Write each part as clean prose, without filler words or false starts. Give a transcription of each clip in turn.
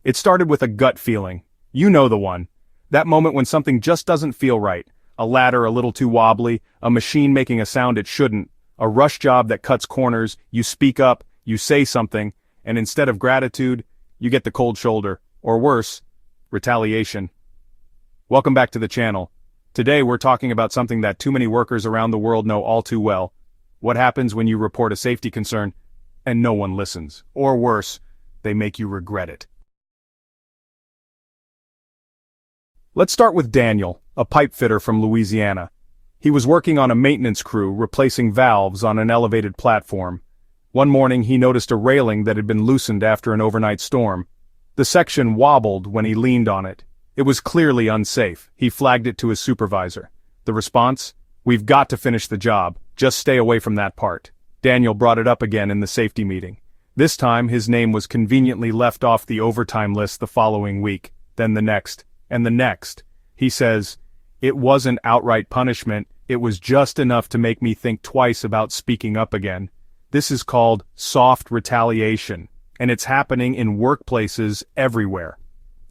It started with a gut feeling. You know the one. That moment when something just doesn't feel right. A ladder a little too wobbly, a machine making a sound it shouldn't, a rush job that cuts corners, you speak up, you say something, and instead of gratitude, you get the cold shoulder, or worse, retaliation. Welcome back to the channel. Today we're talking about something that too many workers around the world know all too well. What happens when you report a safety concern, and no one listens, or worse, they make you regret it. Let's start with Daniel, a pipe fitter from Louisiana. He was working on a maintenance crew replacing valves on an elevated platform. One morning he noticed a railing that had been loosened after an overnight storm. The section wobbled when he leaned on it. It was clearly unsafe. He flagged it to his supervisor. The response? "We've got to finish the job. Just stay away from that part." Daniel brought it up again in the safety meeting. This time his name was conveniently left off the overtime list the following week, then the next, and the next. He says, "It wasn't outright punishment, it was just enough to make me think twice about speaking up again." This is called soft retaliation, and it's happening in workplaces everywhere.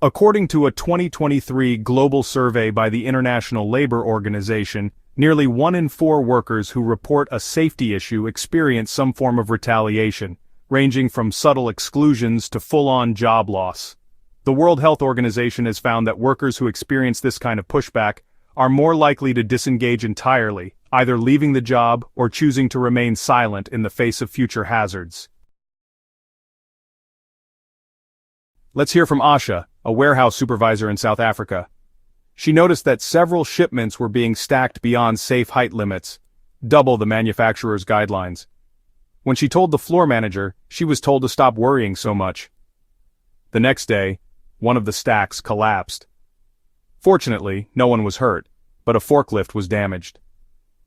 According to a 2023 global survey by the International Labor Organization, nearly 1 in 4 workers who report a safety issue experience some form of retaliation, ranging from subtle exclusions to full-on job loss. The World Health Organization has found that workers who experience this kind of pushback are more likely to disengage entirely, either leaving the job or choosing to remain silent in the face of future hazards. Let's hear from Asha, a warehouse supervisor in South Africa. She noticed that several shipments were being stacked beyond safe height limits, double the manufacturer's guidelines. When she told the floor manager, she was told to stop worrying so much. The next day, one of the stacks collapsed. Fortunately, no one was hurt, but a forklift was damaged.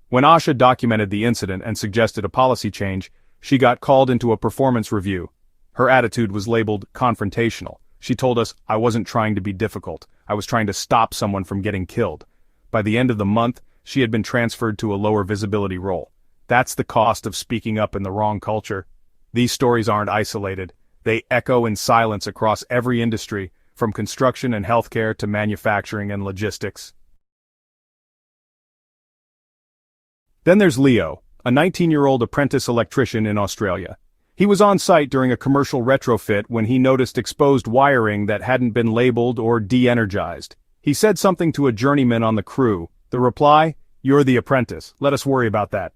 When Asha documented the incident and suggested a policy change, she got called into a performance review. Her attitude was labeled confrontational. She told us, "I wasn't trying to be difficult. I was trying to stop someone from getting killed." By the end of the month, she had been transferred to a lower visibility role. That's the cost of speaking up in the wrong culture. These stories aren't isolated. They echo in silence across every industry, from construction and healthcare to manufacturing and logistics. Then there's Leo, a 19-year-old apprentice electrician in Australia. He was on site during a commercial retrofit when he noticed exposed wiring that hadn't been labeled or de-energized. He said something to a journeyman on the crew. The reply, "You're the apprentice, let us worry about that."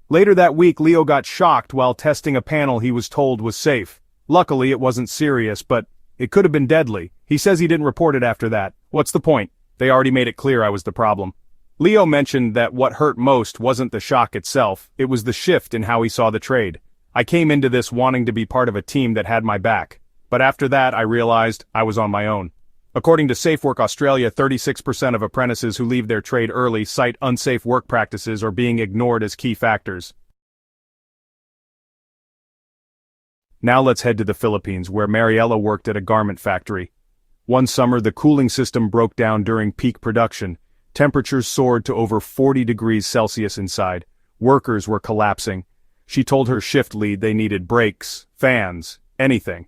Later that week, Leo got shocked while testing a panel he was told was safe. Luckily it wasn't serious, but it could have been deadly. He says he didn't report it after that. What's the point? They already made it clear I was the problem. Leo mentioned that what hurt most wasn't the shock itself, it was the shift in how he saw the trade. "I came into this wanting to be part of a team that had my back, but after that I realized I was on my own." According to SafeWork Australia, 36% of apprentices who leave their trade early cite unsafe work practices or being ignored as key factors. Now let's head to the Philippines, where Mariella worked at a garment factory. One summer the cooling system broke down during peak production. Temperatures soared to over 40 degrees Celsius inside. Workers were collapsing. She told her shift lead they needed brakes, fans, anything.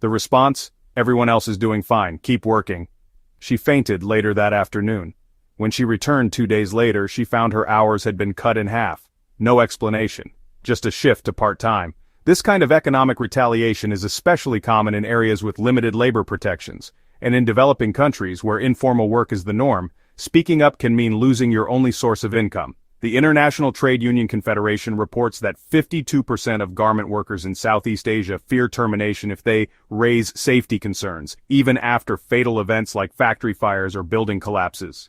The response? "Everyone else is doing fine, keep working." She fainted later that afternoon. When she returned 2 days later, she found her hours had been cut in half. No explanation, just a shift to part-time. This kind of economic retaliation is especially common in areas with limited labor protections, and in developing countries where informal work is the norm, speaking up can mean losing your only source of income. The International Trade Union Confederation reports that 52% of garment workers in Southeast Asia fear termination if they raise safety concerns, even after fatal events like factory fires or building collapses.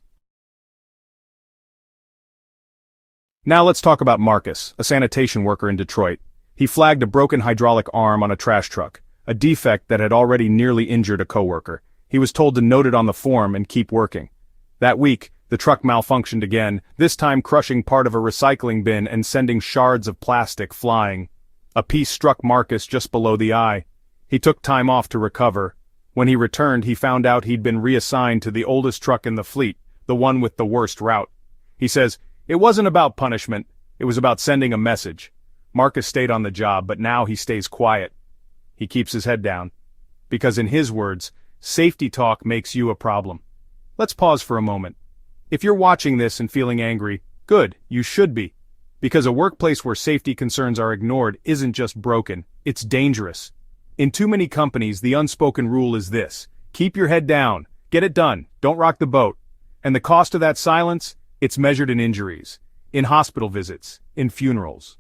Now let's talk about Marcus, a sanitation worker in Detroit. He flagged a broken hydraulic arm on a trash truck, a defect that had already nearly injured a coworker. He was told to note it on the form and keep working. That week, the truck malfunctioned again, this time crushing part of a recycling bin and sending shards of plastic flying. A piece struck Marcus just below the eye. He took time off to recover. When he returned, he found out he'd been reassigned to the oldest truck in the fleet, the one with the worst route. He says, "It wasn't about punishment, it was about sending a message." Marcus stayed on the job, but now he stays quiet. He keeps his head down. Because in his words, Safety talk makes you a problem. Let's pause for a moment. If you're watching this and feeling angry, good, you should be. Because a workplace where safety concerns are ignored isn't just broken, it's dangerous. In too many companies, the unspoken rule is this: keep your head down, get it done, don't rock the boat. And the cost of that silence? It's measured in injuries, in hospital visits, in funerals.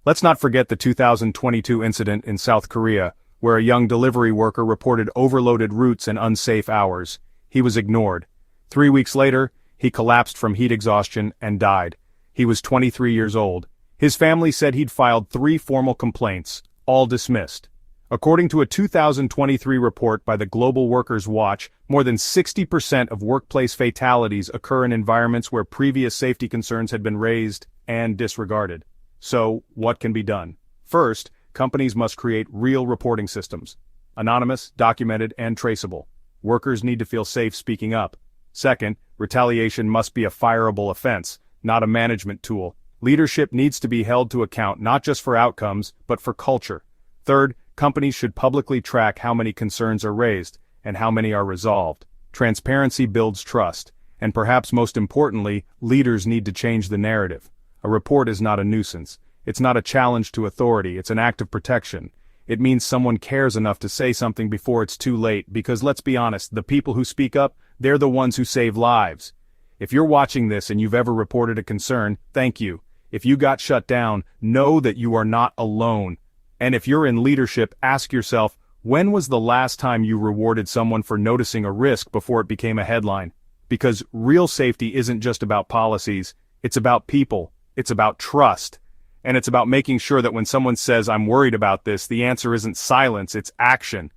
Let's not forget the 2022 incident in South Korea, where a young delivery worker reported overloaded routes and unsafe hours. He was ignored. 3 weeks later, he collapsed from heat exhaustion and died. He was 23 years old. His family said he'd filed 3 formal complaints, all dismissed. According to a 2023 report by the Global Workers' Watch, more than 60% of workplace fatalities occur in environments where previous safety concerns had been raised and disregarded. So, what can be done? First, companies must create real reporting systems. Anonymous, documented, and traceable. Workers need to feel safe speaking up. Second, retaliation must be a fireable offense, not a management tool. Leadership needs to be held to account not just for outcomes, but for culture. Third, companies should publicly track how many concerns are raised, and how many are resolved. Transparency builds trust, and perhaps most importantly, leaders need to change the narrative. A report is not a nuisance. It's not a challenge to authority, it's an act of protection. It means someone cares enough to say something before it's too late, because let's be honest, the people who speak up, they're the ones who save lives. If you're watching this and you've ever reported a concern, thank you. If you got shut down, know that you are not alone. And if you're in leadership, ask yourself, when was the last time you rewarded someone for noticing a risk before it became a headline? Because real safety isn't just about policies, it's about people, it's about trust. And it's about making sure that when someone says, I'm worried about this, the answer isn't silence, it's action.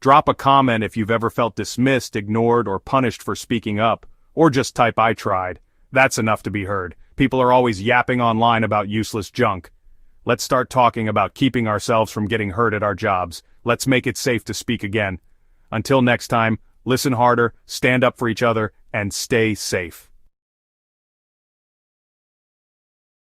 Drop a comment if you've ever felt dismissed, ignored, or punished for speaking up. Or just type I tried. That's enough to be heard. People are always yapping online about useless junk. Let's start talking about keeping ourselves from getting hurt at our jobs. Let's make it safe to speak again. Until next time, listen harder, stand up for each other, and stay safe.